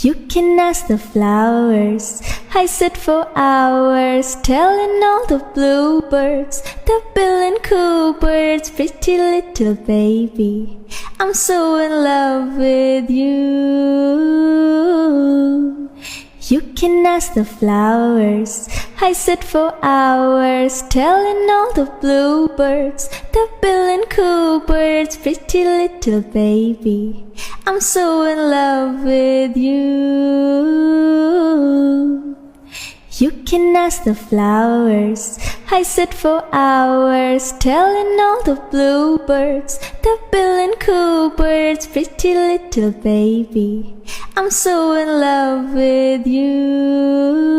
You can ask the flowers. I sit for hours telling all the bluebirds, the bill and coo birds, pretty little baby, I'm so in love with you. You can ask the flowers. I sit for hours telling all the bluebirds, the bill and coo birds, pretty little baby, I'm so in love with you. You can ask the flowers. I sit for hours telling all the bluebirds, the bill and coo birds, pretty little baby, I'm so in love with you.